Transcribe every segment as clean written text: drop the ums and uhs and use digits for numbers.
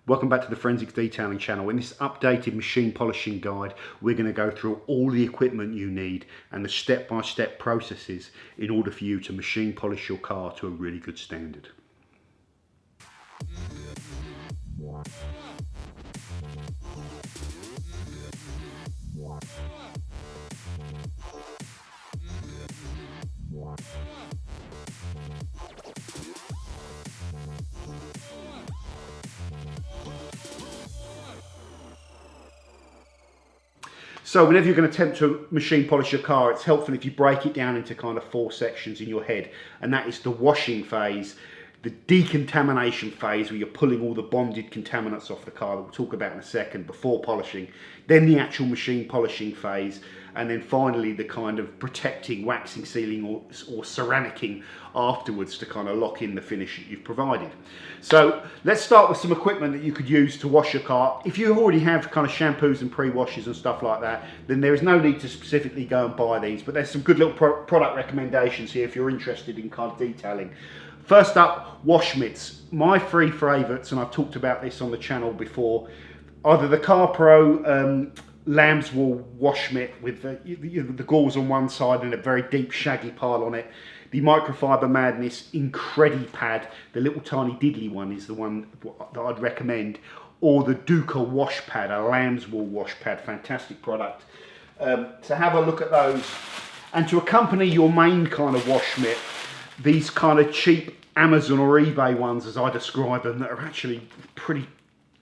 Welcome back to the Forensics Detailing channel. In this updated machine polishing guide, we're going to go through all the equipment you need and the step-by-step processes in order for you to machine polish your car to a really good standard. So whenever you're going to attempt to machine polish your car, it's helpful if you break it down into kind of 4 sections in your head. And that is the washing phase, the decontamination phase, where you're pulling all the bonded contaminants off the car that we'll talk about in a second, before polishing. Then the actual machine polishing phase. And then finally the kind of protecting, waxing, sealing or ceramicing afterwards to kind of lock in the finish that you've provided. So let's start with some equipment that you could use to wash your car. If you already have kind of shampoos and pre-washes and stuff like that, then there is no need to specifically go and buy these, but there's some good little product recommendations here if you're interested in kind of detailing. First up, wash mitts. My 3 favourites, and I've talked about this on the channel before, either the Car Pro lamb's wool wash mitt with the gauze on one side and a very deep shaggy pile on it. The Microfiber Madness Incredi Pad, the little tiny diddly one, is the one that I'd recommend. Or the Duca wash pad, a lamb's wool wash pad, fantastic product. So have a look at those. And to accompany your main kind of wash mitt, these kind of cheap Amazon or eBay ones, as I describe them, that are actually pretty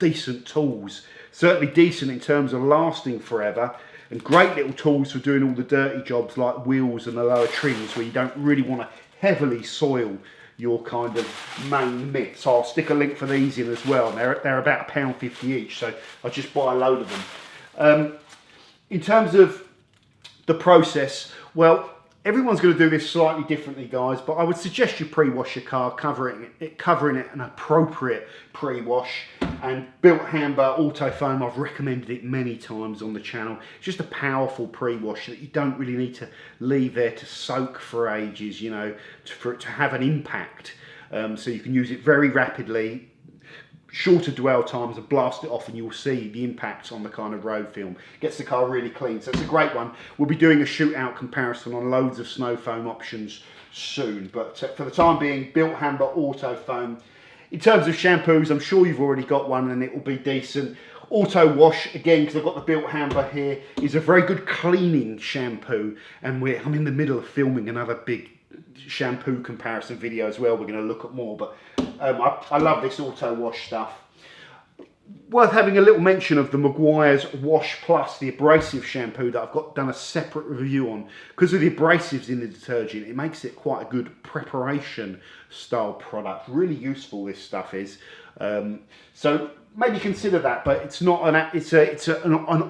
decent tools. Certainly decent in terms of lasting forever, and great little tools for doing all the dirty jobs like wheels and the lower trims where you don't really want to heavily soil your kind of main mitt. So I'll stick a link for these in as well. They're about £1.50 each, so I'll just buy a load of them. In terms of the process, well, everyone's going to do this slightly differently, guys, but I would suggest you pre-wash your car, covering it an appropriate pre-wash. And Built Hamber Auto Foam, I've recommended it many times on the channel. It's just a powerful pre-wash that you don't really need to leave there to soak for ages, you know, for it to have an impact. So you can use it very rapidly, shorter dwell times, and blast it off, and you'll see the impacts on the kind of road film. Gets the car really clean, so it's a great one. We'll be doing a shootout comparison on loads of snow foam options soon, but for the time being, Built Hamber Auto Foam. In terms of shampoos, I'm sure you've already got one and it will be decent. Auto Wash, again, because I've got the Built Hamber here, is a very good cleaning shampoo, and I'm in the middle of filming another big shampoo comparison video as well. We're going to look at more, but I love this Auto Wash stuff. Worth having a little mention of the Meguiar's Wash Plus, the abrasive shampoo that I've done a separate review on. Because of the abrasives in the detergent, it makes it quite a good preparation style product. Really useful, this stuff is. So maybe consider that, but it's not an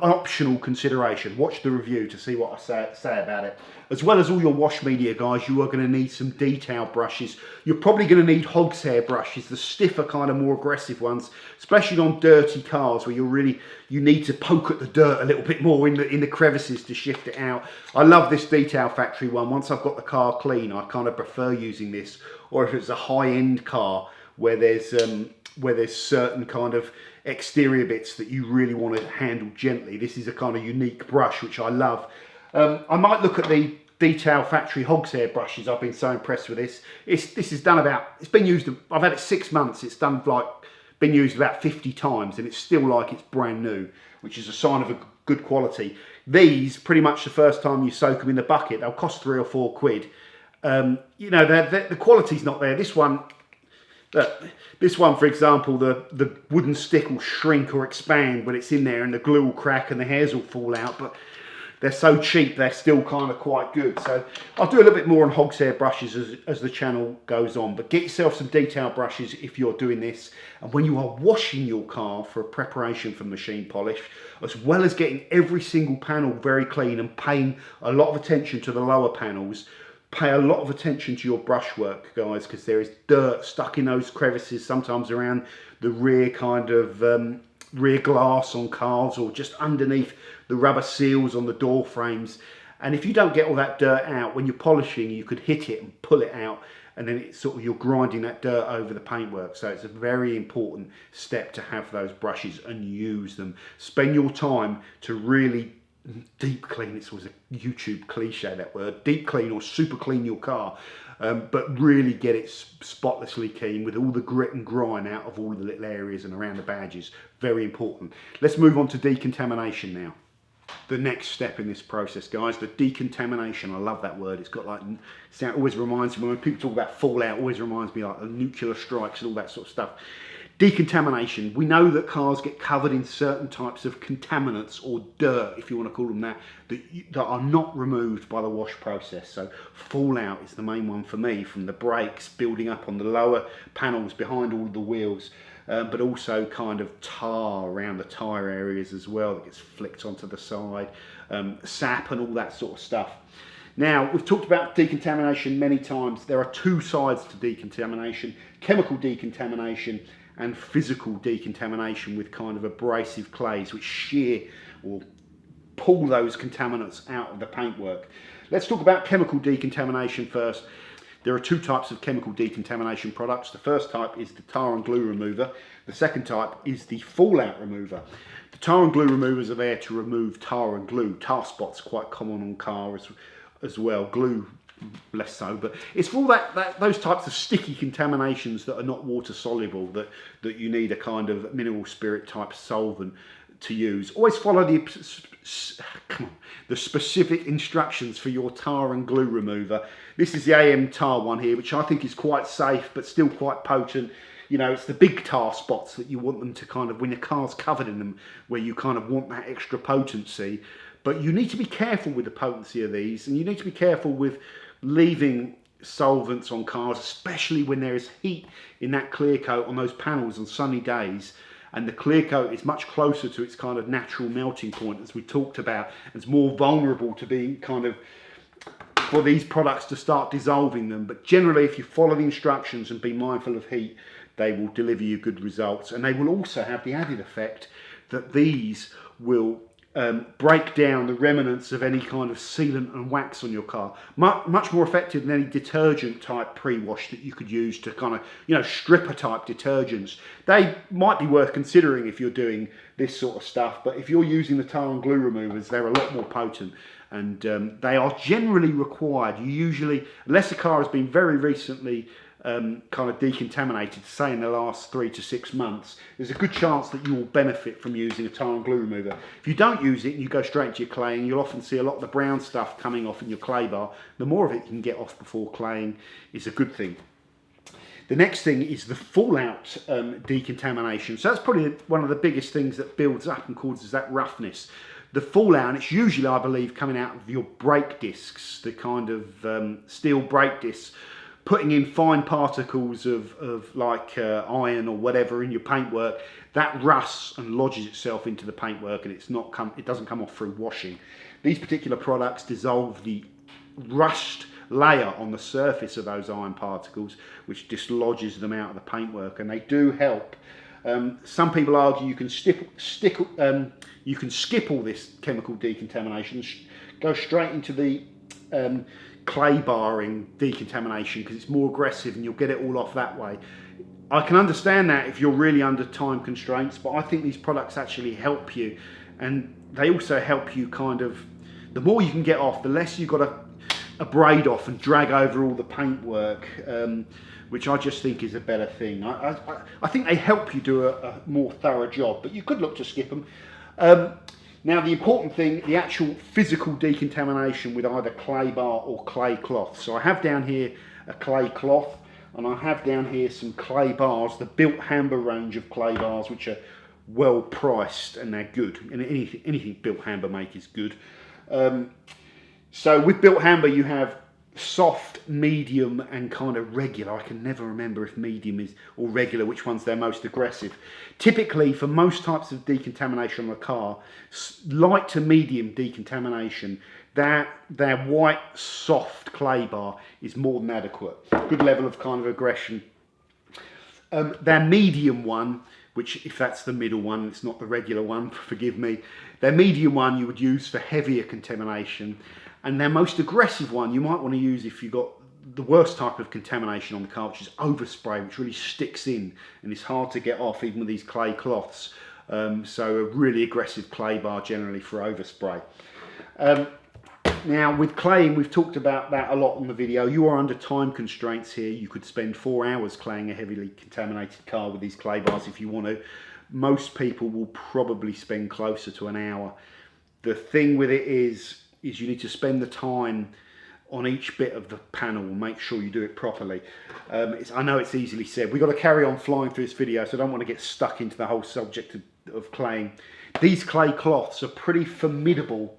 optional consideration. Watch the review to see what I say about it. As well as all your wash media, guys, you are going to need some detail brushes. You're probably going to need hog's hair brushes, the stiffer kind of more aggressive ones, especially on dirty cars where you need to poke at the dirt a little bit more in the crevices to shift it out. I love this Detail Factory one. Once I've got the car clean, I kind of prefer using this. Or if it's a high-end car where there's certain kind of exterior bits that you really want to handle gently, this is a kind of unique brush which I love. I might look at the Detail Factory hog's hair brushes. I've been so impressed with this. This is done it's been used, I've had it 6 months. It's been used about 50 times and it's still like it's brand new, which is a sign of a good quality. These, pretty much the first time you soak them in the bucket, they'll cost 3 or 4 quid. You know, the quality's not there. This one, for example, the wooden stick will shrink or expand when it's in there, and the glue will crack and the hairs will fall out, but they're so cheap, they're still kind of quite good. So I'll do a little bit more on hog's hair brushes as the channel goes on, but get yourself some detail brushes if you're doing this. And when you are washing your car for a preparation for machine polish, as well as getting every single panel very clean and paying a lot of attention to the lower panels, pay a lot of attention to your brushwork, guys, because there is dirt stuck in those crevices, sometimes around the rear kind of rear glass on cars, or just underneath the rubber seals on the door frames. And if you don't get all that dirt out when you're polishing, you could hit it and pull it out, and then it's sort of, you're grinding that dirt over the paintwork. So it's a very important step to have those brushes and use them. Spend your time to really deep clean. It was a YouTube cliche, that word, deep clean or super clean your car, but really get it spotlessly clean with all the grit and grime out of all of the little areas and around the badges. Very important. Let's move on to decontamination now. The next step in this process, guys, the decontamination. I love that word. It's got like, it always reminds me, when people talk about fallout, it always reminds me like of nuclear strikes and all that sort of stuff. Decontamination. We know that cars get covered in certain types of contaminants or dirt, if you want to call them that, that are not removed by the wash process. So fallout is the main one for me, from the brakes building up on the lower panels behind all the wheels. But also kind of tar around the tyre areas as well that gets flicked onto the side, sap and all that sort of stuff. Now, we've talked about decontamination many times. There are two sides to decontamination: chemical decontamination and physical decontamination with kind of abrasive clays which shear or pull those contaminants out of the paintwork. Let's talk about chemical decontamination first. There are two types of chemical decontamination products. The first type is the tar and glue remover. The second type is the fallout remover. The tar and glue removers are there to remove tar and glue. Tar spots are quite common on cars as well. Glue less so, but it's for all those types of sticky contaminations that are not water soluble, that you need a kind of mineral spirit type solvent to use. Always follow the specific instructions for your tar and glue remover. This is the AM tar one here, which I think is quite safe but still quite potent. You know, it's the big tar spots that you want them to kind of, when your car's covered in them, where you kind of want that extra potency. But you need to be careful with the potency of these, and you need to be careful with leaving solvents on cars, especially when there is heat in that clear coat on those panels on sunny days. And the clear coat is much closer to its kind of natural melting point, as we talked about. It's more vulnerable to being kind of, for these products to start dissolving them. But generally, if you follow the instructions and be mindful of heat, they will deliver you good results. And they will also have the added effect that these will break down the remnants of any kind of sealant and wax on your car. Much more effective than any detergent type pre-wash that you could use to kind of, you know, stripper type detergents. They might be worth considering if you're doing this sort of stuff, but if you're using the tar and glue removers, they're a lot more potent, and they are generally required. You usually, unless the car has been very recently kind of decontaminated, say in the last 3 to 6 months, there's a good chance that you will benefit from using a tar and glue remover. If you don't use it and you go straight into your claying, you'll often see a lot of the brown stuff coming off in your clay bar. The more of it you can get off before claying is a good thing. The next thing is the fallout decontamination. So that's probably one of the biggest things that builds up and causes that roughness. The fallout, and it's usually, I believe, coming out of your brake discs, the kind of steel brake discs, putting in fine particles of like iron or whatever in your paintwork. That rusts and lodges itself into the paintwork, and it doesn't come off through washing. These particular products dissolve the rust layer on the surface of those iron particles, which dislodges them out of the paintwork, and they do help. Some people argue you can skip all this chemical decontamination, go straight into the clay barring decontamination, because it's more aggressive and you'll get it all off that way. I can understand that if you're really under time constraints, but I think these products actually help you, and they also help you kind of, the more you can get off, the less you've got to braid off and drag over all the paintwork, which I just think is a better thing. I think they help you do a more thorough job, but you could look to skip them. Now, the important thing, the actual physical decontamination with either clay bar or clay cloth. So I have down here a clay cloth, and I have down here some clay bars, the Built Hamber range of clay bars, which are well priced and they're good. And anything Built Hamber make is good. So with Built Hamber, you have soft, medium, and kind of regular. I can never remember if medium is or regular, which one's their most aggressive. Typically, for most types of decontamination on a car, light to medium decontamination, their white, soft clay bar is more than adequate. Good level of kind of aggression. Their medium one, which, if that's the middle one, it's not the regular one, forgive me. Their medium one you would use for heavier contamination. And their most aggressive one you might want to use if you've got the worst type of contamination on the car, which is overspray, which really sticks in and is hard to get off even with these clay cloths. So a really aggressive clay bar generally for overspray. Now with claying, we've talked about that a lot on the video. You are under time constraints here. You could spend 4 hours claying a heavily contaminated car with these clay bars if you want to. Most people will probably spend closer to an hour. The thing with it is you need to spend the time on each bit of the panel and make sure you do it properly. I know it's easily said. We've got to carry on flying through this video, so I don't want to get stuck into the whole subject of claying. These clay cloths are pretty formidable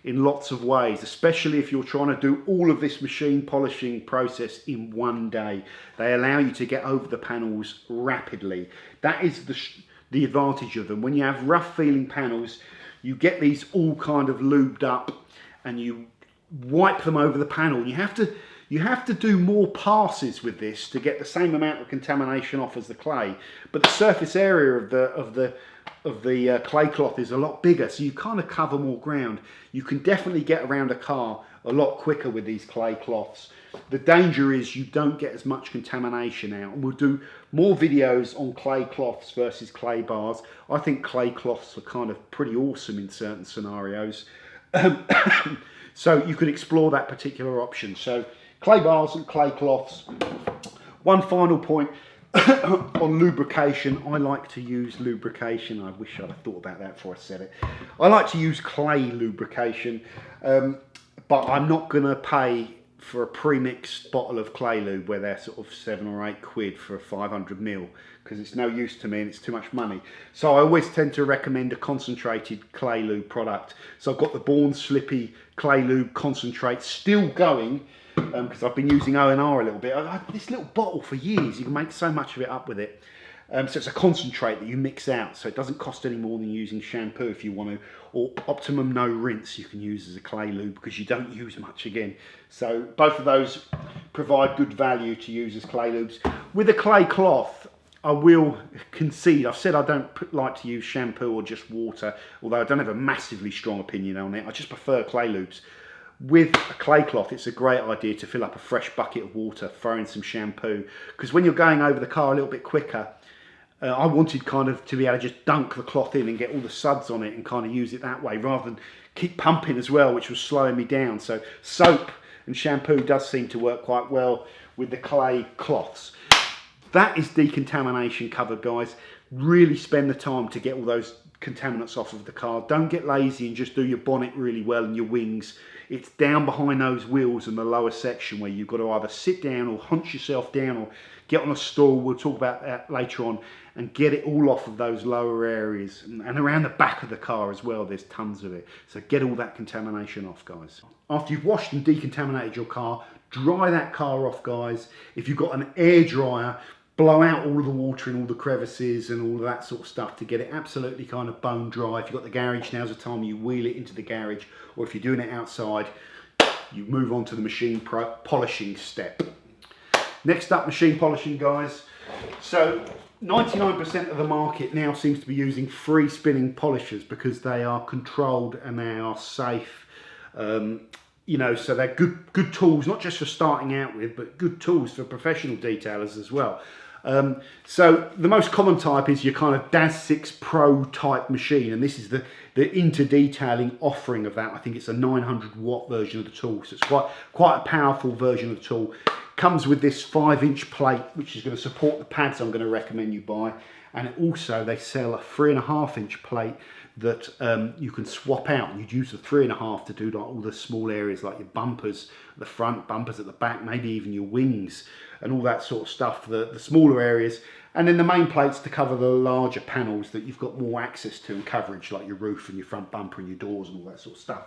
in lots of ways, especially if you're trying to do all of this machine polishing process in one day. They allow you to get over the panels rapidly. That is the advantage of them. When you have rough feeling panels, you get these all kind of lubed up and you wipe them over the panel. You have to do more passes with this to get the same amount of contamination off as the clay, but the surface area of the clay cloth is a lot bigger, so you kind of cover more ground. You can definitely get around a car a lot quicker with these clay cloths. The danger is you don't get as much contamination out, and we'll do more videos on clay cloths versus clay bars. I think clay cloths are kind of pretty awesome in certain scenarios. So you could explore that particular option. So clay bars and clay cloths. One final point on lubrication. I like to use lubrication. I wish I'd have thought about that before I said it. I like to use clay lubrication, but I'm not going to pay for a pre-mixed bottle of clay lube where they're sort of £7 or £8 for a 500ml, because it's no use to me and it's too much money. So I always tend to recommend a concentrated clay lube product. So I've got the Born Slippy clay lube concentrate still going, because I've been using O&R a little bit. I've had this little bottle for years. You can make so much of it up with it. So it's a concentrate that you mix out, so it doesn't cost any more than using shampoo if you want to, or Optimum No Rinse you can use as a clay lube because you don't use much again. So both of those provide good value to use as clay lubes. With a clay cloth, I will concede, I've said I don't like to use shampoo or just water, although I don't have a massively strong opinion on it. I just prefer clay lubes. With a clay cloth, it's a great idea to fill up a fresh bucket of water, throw in some shampoo, because when you're going over the car a little bit quicker, I wanted kind of to be able to just dunk the cloth in and get all the suds on it and kind of use it that way, rather than keep pumping as well, which was slowing me down. So soap and shampoo does seem to work quite well with the clay cloths. That is decontamination covered, guys. Really spend the time to get all those contaminants off of the car. Don't get lazy and just do your bonnet really well and your wings. It's down behind those wheels in the lower section where you've got to either sit down or hunch yourself down or get on a stool. We'll talk about that later on, and get it all off of those lower areas, and around the back of the car as well. There's tons of it. So get all that contamination off, guys. After you've washed and decontaminated your car, dry that car off, guys. If you've got an air dryer, blow out all of the water in all the crevices and all of that sort of stuff to get it absolutely kind of bone dry. If you've got the garage, now's the time you wheel it into the garage, or if you're doing it outside, you move on to the machine polishing step. Next up, machine polishing, guys. So 99% of the market now seems to be using free spinning polishers because they are controlled and they are safe. You know, so they're good tools, not just for starting out with, but good tools for professional detailers as well. So the most common type is your kind of DAS 6 Pro type machine, and this is the inter-detailing offering of that. I think it's a 900 watt version of the tool, so it's quite a powerful version of the tool. Comes with this 5-inch plate, which is going to support the pads I'm going to recommend you buy, and also they sell a 3.5-inch plate that you can swap out, and you'd use the 3.5 to do like all the small areas like your bumpers at the front, bumpers at the back, maybe even your wings and all that sort of stuff, the smaller areas, and then the main plates to cover the larger panels that you've got more access to and coverage, like your roof and your front bumper and your doors and all that sort of stuff.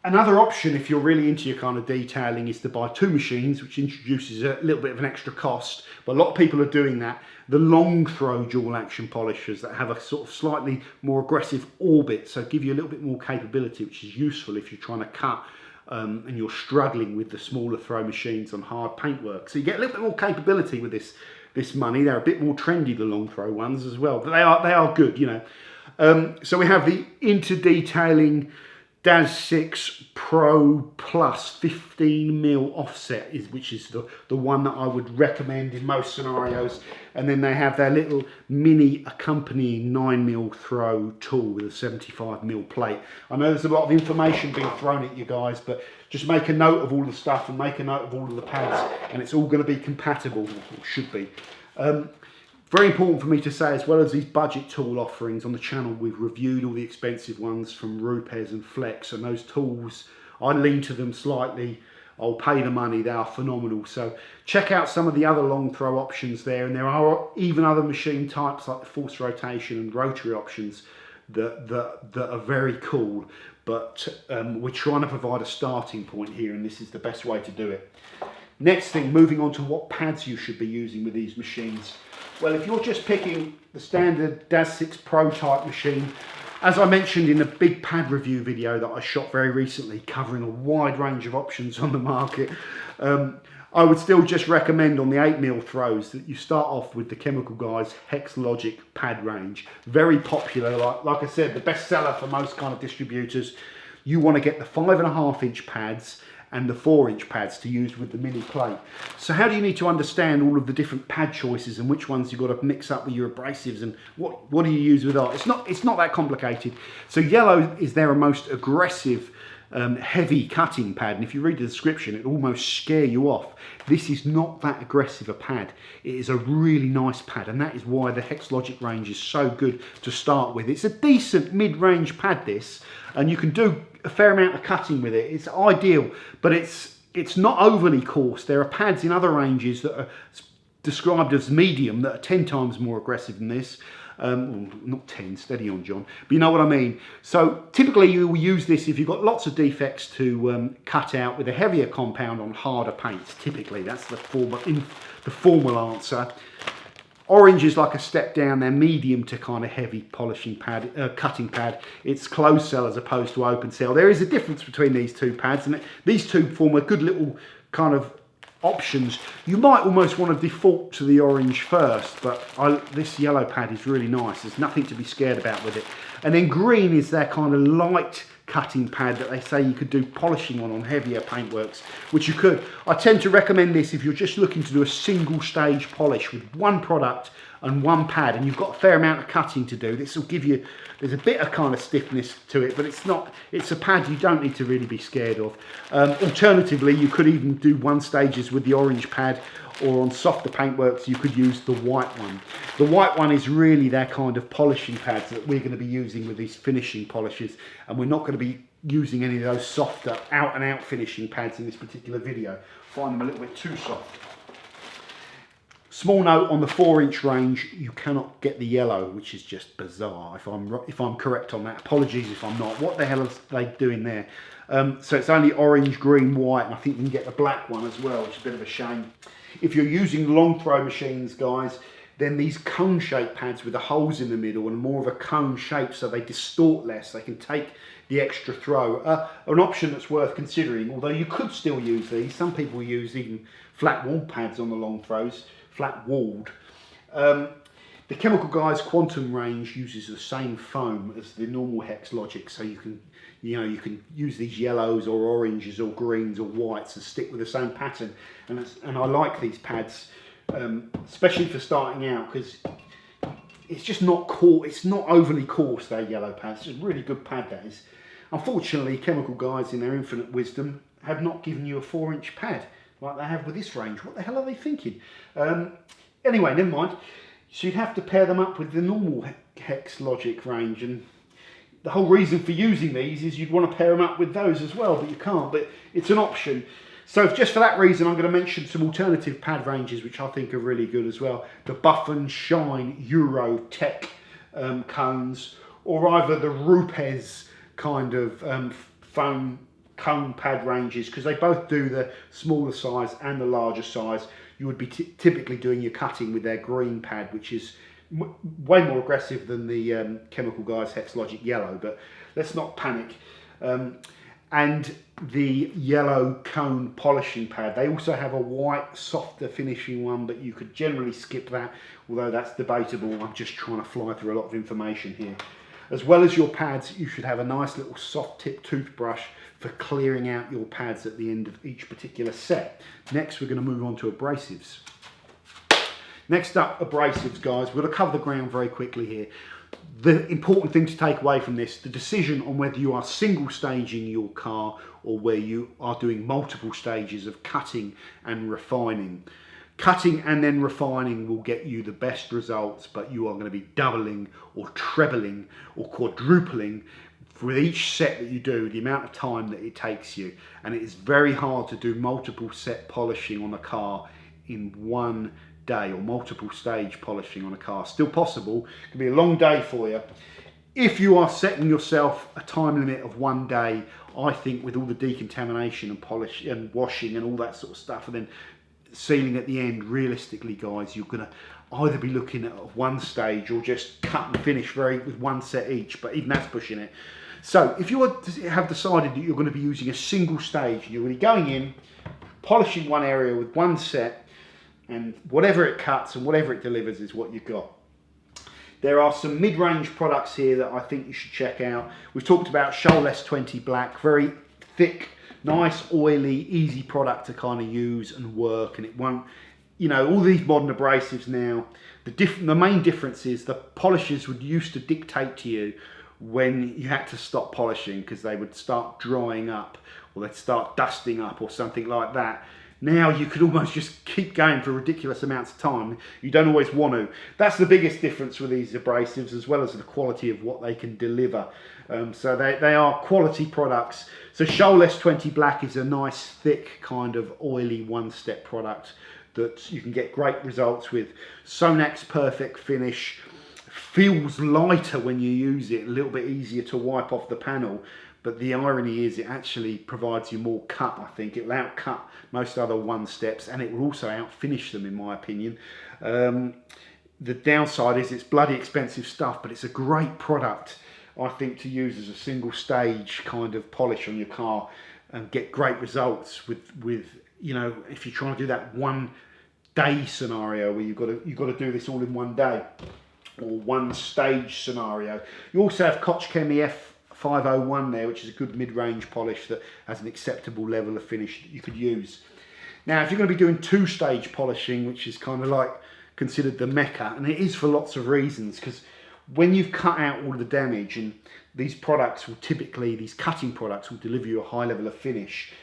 Another option, if you're really into your kind of detailing, is to buy 2 machines, which introduces a little bit of an extra cost, but a lot of people are doing that. The long throw dual action polishers that have a sort of slightly more aggressive orbit, so give you a little bit more capability, which is useful if you're trying to cut and you're struggling with the smaller throw machines on hard paintwork. So you get a little bit more capability with this money. They're a bit more trendy, the long throw ones as well, but they are good, you know. So we have the inter-detailing DAS 6 Pro Plus 15mm offset, which is the one that I would recommend in most scenarios. And then they have their little mini accompanying 9mm throw tool with a 75mm plate. I know there's a lot of information being thrown at you guys, but just make a note of all the stuff and make a note of all of the pads, and it's all going to be compatible, or should be. Very important for me to say, as well as these budget tool offerings on the channel, we've reviewed all the expensive ones from Rupes and Flex, and those tools, I lean to them slightly. I'll pay the money, they are phenomenal. So check out some of the other long throw options there, and there are even other machine types like the force rotation and rotary options that are very cool. But we're trying to provide a starting point here, and this is the best way to do it. Next thing, moving on to what pads you should be using with these machines. Well, if you're just picking the standard DAS 6 Pro type machine, as I mentioned in a big pad review video that I shot very recently, covering a wide range of options on the market, I would still just recommend on the 8mm throws that you start off with the Chemical Guys Hex Logic pad range. Very popular, like I said, the best seller for most kind of distributors. You want to get the 5.5-inch pads and the 4-inch pads to use with the mini plate. So how do you need to understand all of the different pad choices and which ones you've got to mix up with your abrasives, and what do you use with that? It's not that complicated. So yellow is their most aggressive heavy cutting pad, and if you read the description it almost scare you off. This is not that aggressive a pad. It is a really nice pad, and that is why the Hex Logic range is so good to start with. It's a decent mid-range pad, this, and you can do a fair amount of cutting with it. It's ideal, but it's not overly coarse. There are pads in other ranges that are described as medium that are 10 times more aggressive than this. Not 10, steady on John, but you know what I mean. So typically you will use this if you've got lots of defects to cut out with a heavier compound on harder paints. Typically that's the formal answer. Orange is like a step down. They're medium to kind of heavy polishing pad, cutting pad. It's closed cell as opposed to open cell. There is a difference between these two pads, and these two form a good little kind of options. You might almost want to default to the orange first, but this yellow pad is really nice. There's nothing to be scared about with it. And then green is their kind of light cutting pad that they say you could do polishing on heavier paintworks, which you could. I tend to recommend this if you're just looking to do a single stage polish with one product and one pad, and you've got a fair amount of cutting to do. This will give you, there's a bit of kind of stiffness to it, but it's a pad you don't need to really be scared of. Alternatively, you could even do one stages with the orange pad, or on softer paintworks you could use the white one. The white one is really their kind of polishing pads that we're going to be using with these finishing polishes, and we're not going to be using any of those softer out and out finishing pads in this particular video. Find them a little bit too soft. Small note on the 4-inch range, you cannot get the yellow, which is just bizarre. If I'm correct on that, apologies if I'm not. What the hell are they doing there? So it's only orange, green, white, and I think you can get the black one as well, which is a bit of a shame. If you're using long throw machines, guys, then these cone shaped pads with the holes in the middle and more of a cone shape, so they distort less, they can take the extra throw. An option that's worth considering, although you could still use these. Some people use even flat wall pads on the long throws, flat walled. The Chemical Guys Quantum range uses the same foam as the normal Hex Logic, so you can use these yellows or oranges or greens or whites and stick with the same pattern. And I like these pads, especially for starting out, because it's just not coarse. It's not overly coarse. They're yellow pads. It's a really good pad, that is. Unfortunately, Chemical Guys, in their infinite wisdom, have not given you a 4-inch pad like they have with this range. What the hell are they thinking? Anyway, never mind. So you'd have to pair them up with the normal Hex Logic range, and the whole reason for using these is you'd want to pair them up with those as well, but you can't. But it's an option. So just for that reason, I'm going to mention some alternative pad ranges which I think are really good as well. The Buff and Shine Euro Tech cones, or either the Rupes kind of foam cone pad ranges, because they both do the smaller size and the larger size. You would be typically doing your cutting with their green pad, which is way more aggressive than the Chemical Guys Hex Logic Yellow, but let's not panic. And the yellow cone polishing pad. They also have a white, softer finishing one, but you could generally skip that, although that's debatable. I'm just trying to fly through a lot of information here. As well as your pads, you should have a nice little soft tip toothbrush for clearing out your pads at the end of each particular set. Next, we're going to move on to abrasives. Next up, abrasives, guys. We're going to cover the ground very quickly here. The important thing to take away from this, the decision on whether you are single staging your car or where you are doing multiple stages of cutting and refining. Cutting and then refining will get you the best results, but you are going to be doubling or trebling or quadrupling for each set that you do, the amount of time that it takes you. And it is very hard to do multiple set polishing on a car in one day, or multiple stage polishing on a car. Still possible, it can be a long day for you. If you are setting yourself a time limit of 1 day, I think with all the decontamination and polish and washing and all that sort of stuff, and then sealing at the end, realistically, guys, you're going to either be looking at one stage or just cut and finish with one set each, but even that's pushing it. So if you have decided that you're going to be using a single stage, you're really going in, polishing one area with one set, and whatever it cuts and whatever it delivers is what you've got. There are some mid-range products here that I think you should check out. We've talked about Shampoo S20 Black, very thick, nice, oily, easy product to kind of use and work, and it won't, you know, all these modern abrasives now, the main difference is the polishers would used to dictate to you when you had to stop polishing because they would start drying up or they'd start dusting up or something like that. Now you could almost just keep going for ridiculous amounts of time. You don't always want to. That's the biggest difference with these abrasives, as well as the quality of what they can deliver. So they are quality products. So Shampoo S20 Black is a nice, thick, kind of oily one-step product that you can get great results with. Sonax Perfect Finish feels lighter when you use it, a little bit easier to wipe off the panel. But the irony is it actually provides you more cut, I think. It will outcut most other one steps, and it will also outfinish them, in my opinion. The downside is it's bloody expensive stuff, but it's a great product, I think, to use as a single stage kind of polish on your car and get great results with you know, if you're trying to do that 1 day scenario where you've got to do this all in 1 day, or one stage scenario. You also have Kochchem F501 there, which is a good mid-range polish that has an acceptable level of finish that you could use. Now, if you're going to be doing 2-stage polishing, which is kind of like considered the mecca, and it is for lots of reasons, because when you've cut out all the damage, and these products will typically, these cutting products will deliver you a high level of finish,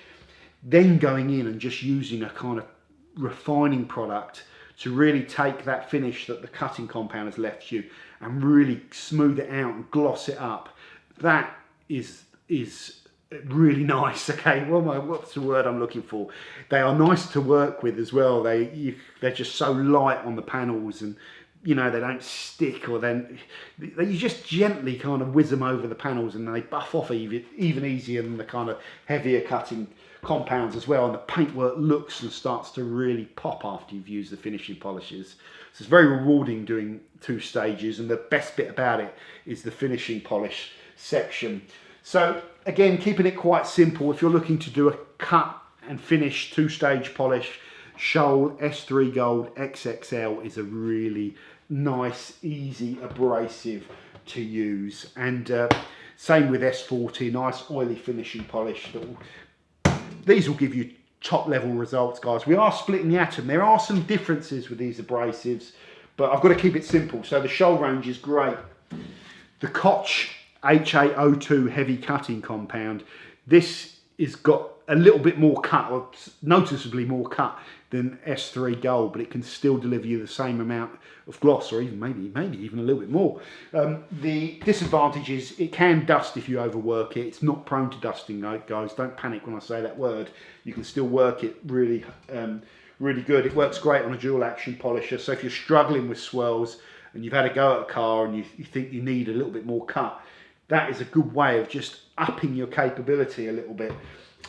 then going in and just using a kind of refining product to really take that finish that the cutting compound has left you and really smooth it out and gloss it up, that is really nice. Okay, what's the word I'm looking for? They are nice to work with as well. They're just so light on the panels, and you know, they don't stick, or then you just gently kind of whiz them over the panels and they buff off even easier than the kind of heavier cutting compounds as well, and the paintwork looks and starts to really pop after you've used the finishing polishes. So it's very rewarding doing 2 stages, and the best bit about it is the finishing polish section. So again, keeping it quite simple, if you're looking to do a cut and finish 2-stage polish, Shampoo S3 Gold XXL is a really nice, easy abrasive to use. And same with S40, nice oily finishing polish. These will give you top level results, guys. We are splitting the atom. There are some differences with these abrasives, but I've got to keep it simple. So the Shampoo range is great. The Koch HA02 heavy cutting compound, this has got a little bit more cut, or noticeably more cut than S3 Gold, but it can still deliver you the same amount of gloss, or even maybe even a little bit more. The disadvantage is it can dust if you overwork it. It's not prone to dusting, guys. Don't panic when I say that word. You can still work it really good. It works great on a dual action polisher. So if you're struggling with swirls and you've had a go at a car and you think you need a little bit more cut, that is a good way of just upping your capability a little bit.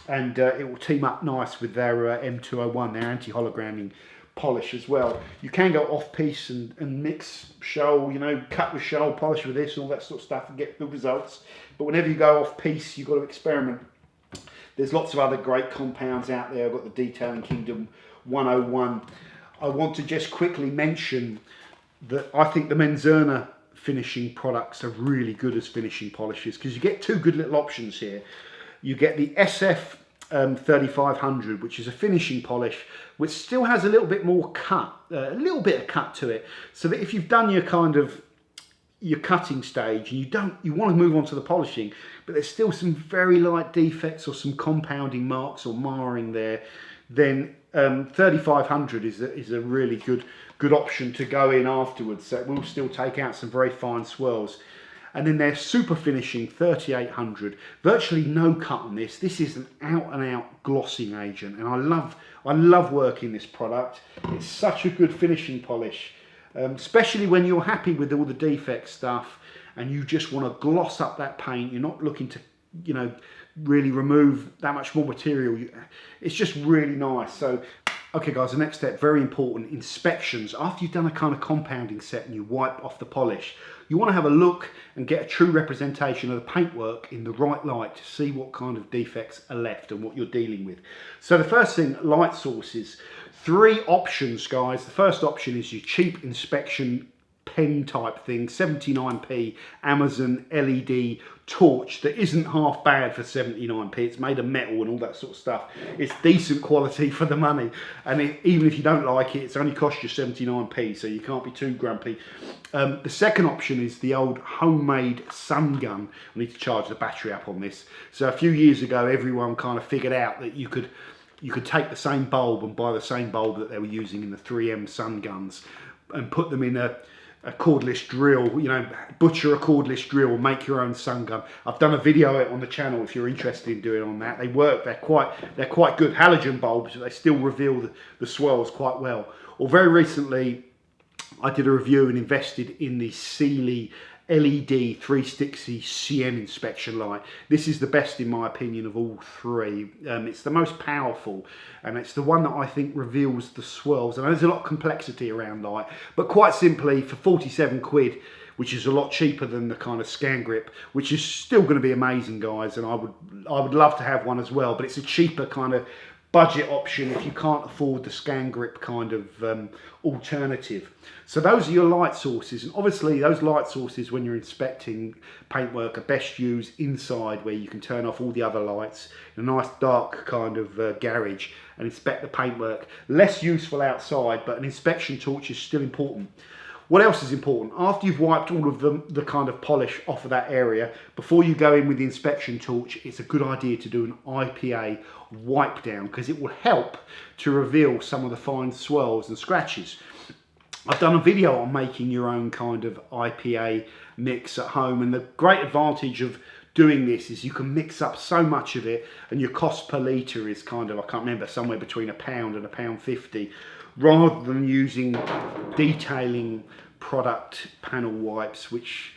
And it will team up nice with their M201, their anti-hologramming polish as well. You can go off-piece and mix Shampoo, you know, cut with Shampoo, polish with this, all that sort of stuff, and get good results. But whenever you go off-piece, you've got to experiment. There's lots of other great compounds out there. I've got the Detailing Kingdom 101. I want to just quickly mention that I think the Menzerner finishing products are really good as finishing polishes, because you get two good little options here. You get the SF 3500, which is a finishing polish which still has a little bit more cut, a little bit of cut to it, so that if you've done your kind of your cutting stage and you want to move on to the polishing, but there's still some very light defects or some compounding marks or marring there, then 3500 is a really good option to go in afterwards. So it will still take out some very fine swirls. And then their super finishing 3800, virtually no cut on this. This is an out and out glossing agent, and I love working this product. It's such a good finishing polish, especially when you're happy with all the defect stuff and you just want to gloss up that paint. You're not looking to, you know, really remove that much more material. It's just really nice. So okay guys, the next step, very important, inspections. After you've done a kind of compounding set and you wipe off the polish, you want to have a look and get a true representation of the paintwork in the right light to see what kind of defects are left and what you're dealing with. So the first thing, light sources. 3 options, guys. The first option is your cheap inspection pen type thing, 79p Amazon LED torch that isn't half bad for 79p. It's made of metal and all that sort of stuff. It's decent quality for the money, and even if you don't like it, it's only cost you 79p, so you can't be too grumpy. The second option is the old homemade sun gun. I need to charge the battery up on this. So a few years ago, everyone kind of figured out that you could take the same bulb and buy the same bulb that they were using in the 3M sun guns and put them in a cordless drill, you know, butcher a cordless drill, make your own sun gun. I've done a video on the channel if you're interested in doing on that. They work, they're quite good. Halogen bulbs, but they still reveal the swirls quite well. Or very recently, I did a review and invested in the Sealey LED360CM inspection light. This is the best in my opinion of all 3. It's the most powerful, and it's the one that I think reveals the swirls. And there's a lot of complexity around light, but quite simply, for 47 quid, which is a lot cheaper than the kind of scan grip, which is still going to be amazing, guys, and I would love to have one as well, but it's a cheaper kind of budget option if you can't afford the scan grip kind of alternative. So those are your light sources, and obviously those light sources when you're inspecting paintwork are best used inside, where you can turn off all the other lights in a nice dark kind of garage and inspect the paintwork. Less useful outside, but an inspection torch is still important. What else is important? After you've wiped all of the kind of polish off of that area, before you go in with the inspection torch, it's a good idea to do an IPA wipe down, because it will help to reveal some of the fine swirls and scratches. I've done a video on making your own kind of IPA mix at home, and the great advantage of doing this is you can mix up so much of it, and your cost per litre is kind of, I can't remember, somewhere between £1 and £1.50, rather than using detailing product panel wipes, which,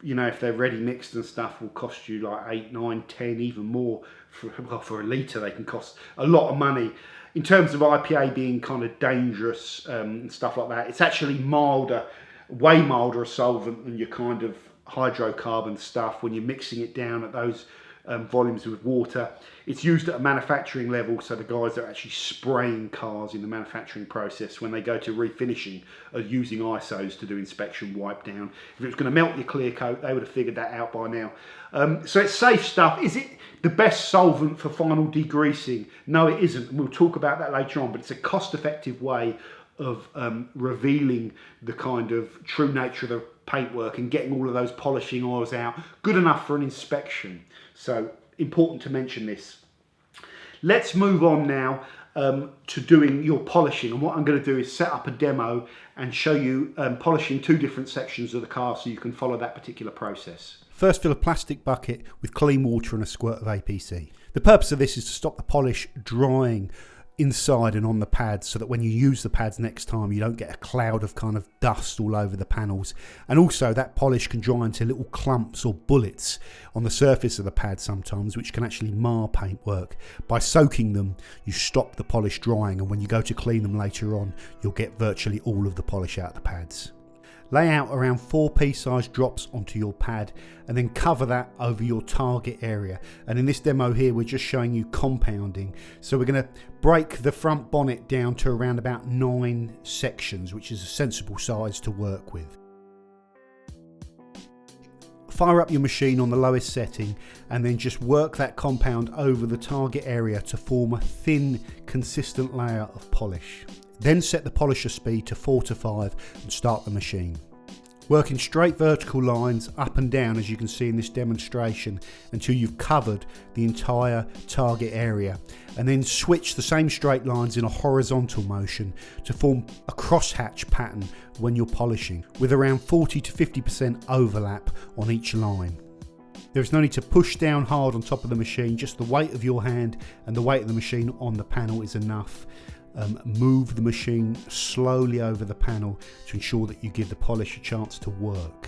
you know, if they're ready mixed and stuff, will cost you like 8, 9, 10, even more. For a litre they can cost a lot of money. In terms of IPA being kind of dangerous and stuff like that, it's actually milder, way milder a solvent than your kind of hydrocarbon stuff when you're mixing it down at those volumes with water. It's used at a manufacturing level, so the guys that are actually spraying cars in the manufacturing process, when they go to refinishing, are using ISOs to do inspection wipe down. If it was going to melt your clear coat, they would have figured that out by now. So it's safe stuff. Is it the best solvent for final degreasing? No, it isn't, and we'll talk about that later on, but it's a cost-effective way of revealing the kind of true nature of the paintwork and getting all of those polishing oils out, good enough for an inspection. So important to mention this. Let's move on now to doing your polishing, and what I'm going to do is set up a demo and show you polishing 2 different sections of the car so you can follow that particular process. First, fill a plastic bucket with clean water and a squirt of APC. The purpose of this is to stop the polish drying inside and on the pads, so that when you use the pads next time you don't get a cloud of kind of dust all over the panels. And also that polish can dry into little clumps or bullets on the surface of the pad sometimes, which can actually mar paintwork. By soaking them, you stop the polish drying, and when you go to clean them later on, you'll get virtually all of the polish out of the pads. Lay out around 4 pea-sized drops onto your pad and then cover that over your target area. And in this demo here, we're just showing you compounding. So we're going to break the front bonnet down to around about 9 sections, which is a sensible size to work with. Fire up your machine on the lowest setting and then just work that compound over the target area to form a thin, consistent layer of polish. Then set the polisher speed to 4 to 5 and start the machine. Working straight vertical lines up and down, as you can see in this demonstration, until you've covered the entire target area, and then switch the same straight lines in a horizontal motion to form a crosshatch pattern when you're polishing, with around 40 to 50% overlap on each line. There is no need to push down hard on top of the machine, just the weight of your hand and the weight of the machine on the panel is enough. Move the machine slowly over the panel to ensure that you give the polish a chance to work.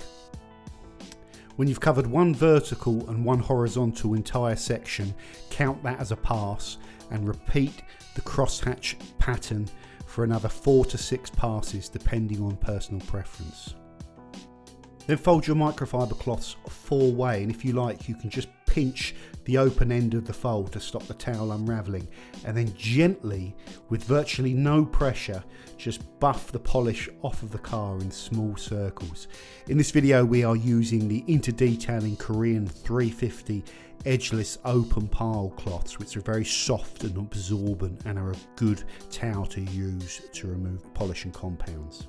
When you've covered one vertical and one horizontal entire section, count that as a pass and repeat the crosshatch pattern for another 4 to 6 passes depending on personal preference. Then fold your microfiber cloths 4-way, and if you like you can just pinch the open end of the fold to stop the towel unravelling, and then gently, with virtually no pressure, just buff the polish off of the car in small circles. In this video we are using the Interdetailing Korean 350 edgeless open pile cloths, which are very soft and absorbent and are a good towel to use to remove polish and compounds.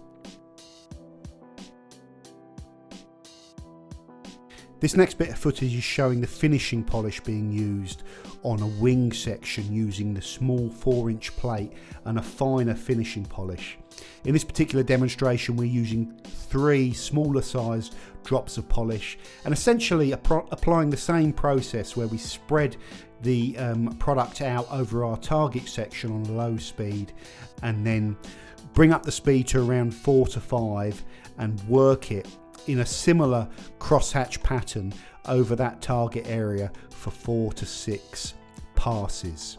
This next bit of footage is showing the finishing polish being used on a wing section using the small 4-inch plate and a finer finishing polish. In this particular demonstration we're using 3 smaller sized drops of polish and essentially applying the same process where we spread the product out over our target section on low speed and then bring up the speed to around 4 to 5 and work it in a similar crosshatch pattern over that target area for 4 to 6 passes.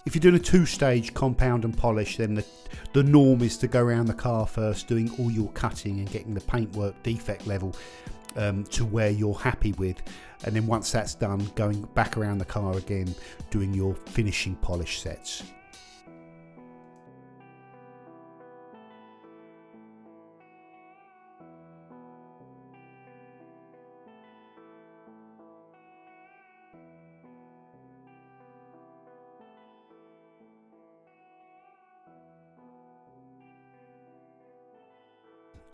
If you're doing a 2-stage compound and polish, then the norm is to go around the car first, doing all your cutting and getting the paintwork defect level to where you're happy with, and then once that's done, going back around the car again, doing your finishing polish sets.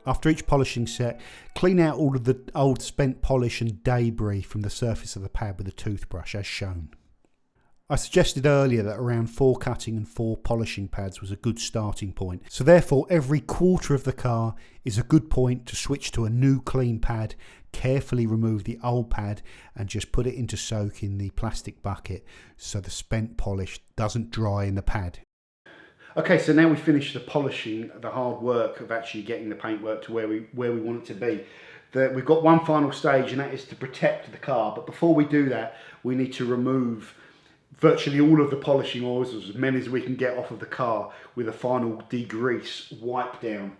After each polishing set, clean out all of the old spent polish and debris from the surface of the pad with a toothbrush as shown. I suggested earlier that around 4 cutting and 4 polishing pads was a good starting point, so therefore every quarter of the car is a good point to switch to a new clean pad, carefully remove the old pad and just put it into soak in the plastic bucket so the spent polish doesn't dry in the pad. Okay, so now we finished the polishing, the hard work of actually getting the paintwork to where we want it to be. We've got one final stage, and that is to protect the car. But before we do that, we need to remove virtually all of the polishing oils, as many as we can get off of the car, with a final degrease wipe down.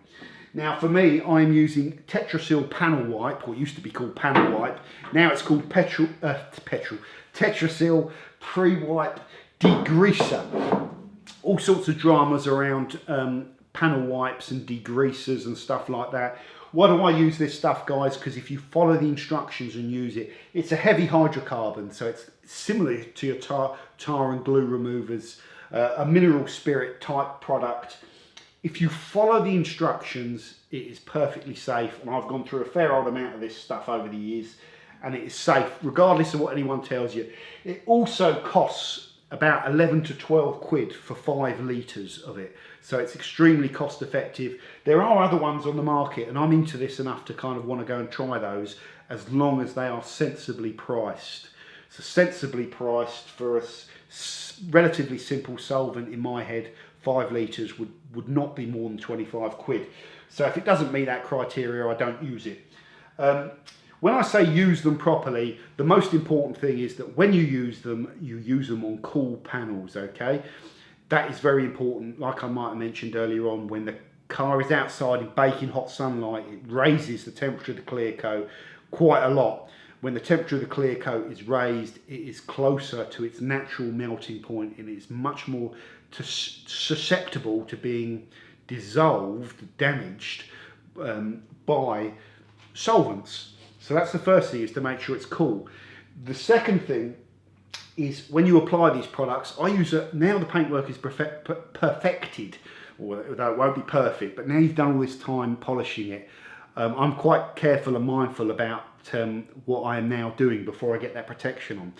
Now for me, I'm using Tetrasil panel wipe, or it used to be called panel wipe. Now it's called Tetrasil pre-wipe degreaser. All sorts of dramas around panel wipes and degreasers and stuff like that. Why do I use this stuff, guys? Because if you follow the instructions and use it, it's a heavy hydrocarbon, so it's similar to your tar and glue removers, a mineral spirit type product. If you follow the instructions, it is perfectly safe, and I've gone through a fair old amount of this stuff over the years, and it is safe regardless of what anyone tells you. It also costs about 11 to 12 quid for 5 litres of it, so it's extremely cost effective. There are other ones on the market, and I'm into this enough to kind of want to go and try those, as long as they are sensibly priced. So sensibly priced for a relatively simple solvent, in my head, 5 litres would not be more than 25 quid. So if it doesn't meet that criteria, I don't use it. When I say use them properly, the most important thing is that when you use them on cool panels, okay? That is very important. Like I might have mentioned earlier on, when the car is outside in baking hot sunlight, it raises the temperature of the clear coat quite a lot. When the temperature of the clear coat is raised, it is closer to its natural melting point, and it's much more susceptible to being dissolved, damaged by solvents. So that's the first thing, is to make sure it's cool. The second thing is when you apply these products, I use now the paintwork is perfected, although it won't be perfect, but now you've done all this time polishing it, I'm quite careful and mindful about what I am now doing before I get that protection on.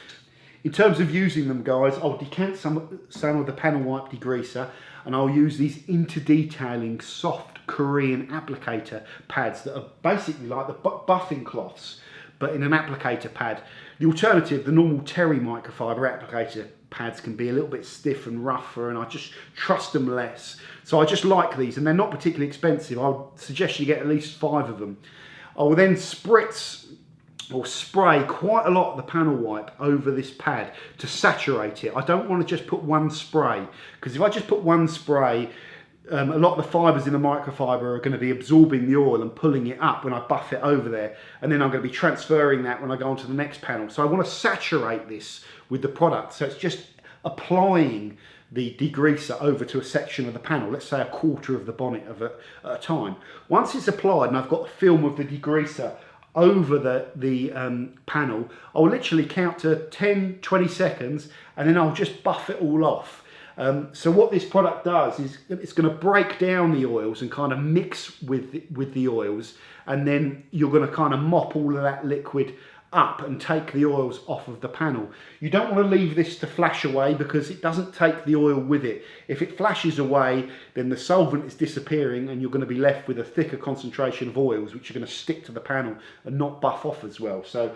In terms of using them, guys, I'll decant some of the panel wipe degreaser, and I'll use these inter-detailing soft Korean applicator pads that are basically like the buffing cloths, but in an applicator pad. The alternative, the normal Terry microfiber applicator pads, can be a little bit stiff and rougher, and I just trust them less. So I just like these, and they're not particularly expensive. I would suggest you get at least 5 of them. I will then spritz or spray quite a lot of the panel wipe over this pad to saturate it. I don't want to just put one spray, because if I just put one spray, a lot of the fibres in the microfiber are going to be absorbing the oil and pulling it up when I buff it over there, and then I'm going to be transferring that when I go on to the next panel. So I want to saturate this with the product, so it's just applying the degreaser over to a section of the panel, let's say a quarter of the bonnet at a time. Once it's applied and I've got a film of the degreaser over the panel, I'll literally count to 10-20 seconds, and then I'll just buff it all off. So what this product does is it's going to break down the oils and kind of mix with the oils, and then you're going to kind of mop all of that liquid up and take the oils off of the panel. You don't want to leave this to flash away, because it doesn't take the oil with it. If it flashes away, then the solvent is disappearing and you're going to be left with a thicker concentration of oils, which are going to stick to the panel and not buff off as well. So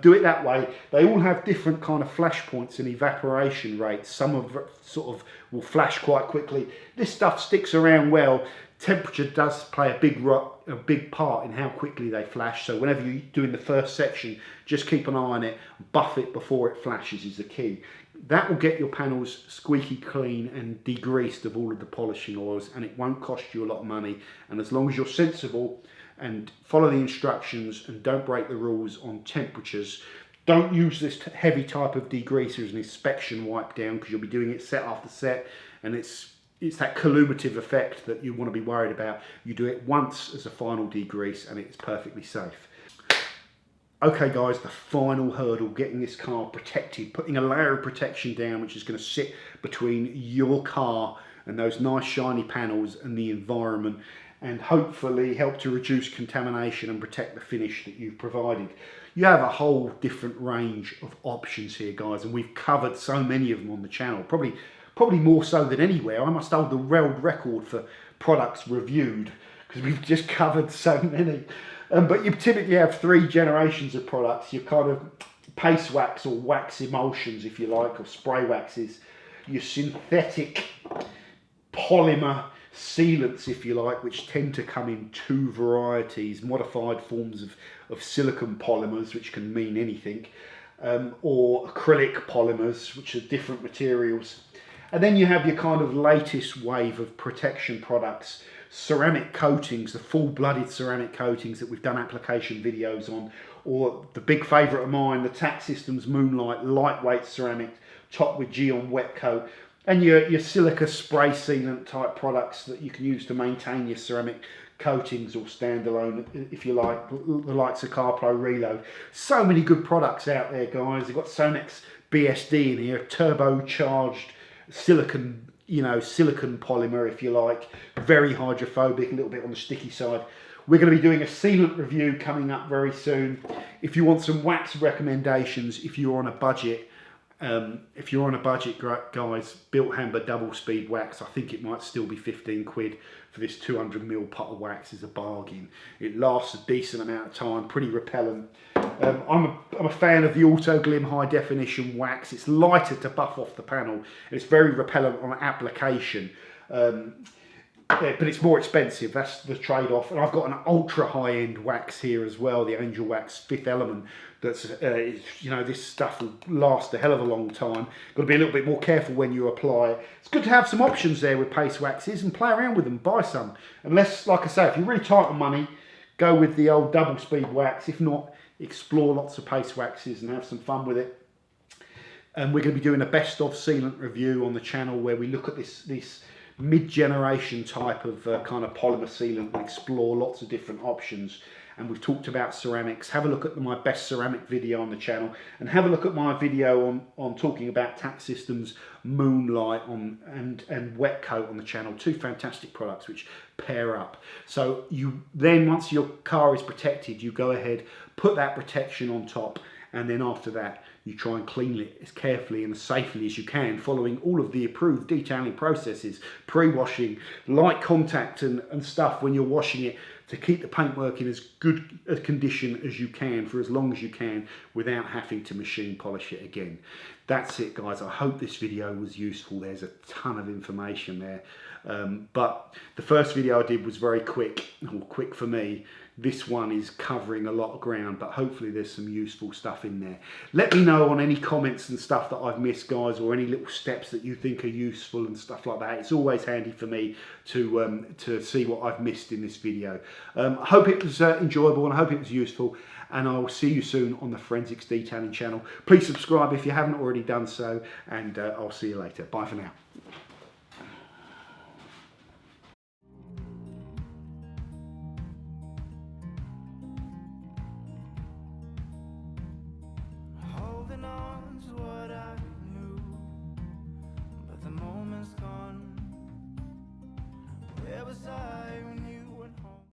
do it that way. They all have different kind of flash points and evaporation rates. Some of sort of will flash quite quickly. This stuff sticks around well. Temperature does play a big part in how quickly they flash. So whenever you're doing the first section, just keep an eye on it. Buff it before it flashes is the key. That will get your panels squeaky clean and degreased of all of the polishing oils, and it won't cost you a lot of money. And as long as you're sensible and follow the instructions and don't break the rules on temperatures, don't use this heavy type of degreaser as an inspection wipe down, because you'll be doing it set after set, and it's that cumulative effect that you want to be worried about. You do it once as a final degrease and it's perfectly safe. Okay guys, the final hurdle, getting this car protected, putting a layer of protection down which is going to sit between your car and those nice shiny panels and the environment, and hopefully help to reduce contamination and protect the finish that you've provided. You have a whole different range of options here, guys, and we've covered so many of them on the channel, probably more so than anywhere. I must hold the world record for products reviewed, because we've just covered so many. But you typically have 3 generations of products. Your kind of paste wax or wax emulsions, if you like, or spray waxes. Your synthetic polymer sealants, if you like, which tend to come in 2 varieties, modified forms of silicone polymers, which can mean anything, or acrylic polymers, which are different materials. And then you have your kind of latest wave of protection products, ceramic coatings, the full-blooded ceramic coatings that we've done application videos on, or the big favourite of mine, the Tack Systems Moonlight lightweight ceramic topped with Geon wet coat, and your silica spray sealant type products that you can use to maintain your ceramic coatings, or standalone, if you like, the likes of CarPro Reload. So many good products out there, guys. You've got Sonex BSD in here, turbocharged silicon polymer, if you like, very hydrophobic, a little bit on the sticky side. We're going to be doing a sealant review coming up very soon. If you want some wax recommendations, if you're on a budget, guys, Built Hamber double speed wax, I think it might still be 15 quid for this 200ml pot of wax, is a bargain. It lasts a decent amount of time, pretty repellent. I'm a fan of the Auto Glim high definition wax. It's lighter to buff off the panel, and it's very repellent on application. But it's more expensive, that's the trade-off. And I've got an ultra high-end wax here as well, the Angel Wax 5th Element. That's this stuff will last a hell of a long time. Got to be a little bit more careful when you apply it. It's good to have some options there with paste waxes, and play around with them, buy some. Unless, like I say, if you're really tight on money, go with the old double speed wax. If not, explore lots of paste waxes and have some fun with it. And we're going to be doing a best of sealant review on the channel, where we look at this mid-generation type of kind of polymer sealant and explore lots of different options. And we've talked about ceramics. Have a look at my best ceramic video on the channel, and have a look at my video on talking about tack systems, Moonlight and Wet Coat on the channel. Two fantastic products which pair up. So you then, once your car is protected, you go ahead, put that protection on top, and then after that you try and clean it as carefully and as safely as you can, following all of the approved detailing processes, pre-washing, light contact and stuff when you're washing it, to keep the paintwork in as good a condition as you can for as long as you can without having to machine polish it again. That's it, guys. I hope this video was useful. There's a ton of information there. But the first video I did was very quick, or quick for me. This one is covering a lot of ground, but hopefully there's some useful stuff in there. Let me know on any comments and stuff that I've missed, guys, or any little steps that you think are useful and stuff like that. It's always handy for me to see what I've missed in this video. I hope it was enjoyable, and I hope it was useful, and I will see you soon on the Forensics Detailing channel. Please subscribe if you haven't already done so, and I'll see you later. Bye for now. Holding on to what I knew, but the moment's gone. Where was I when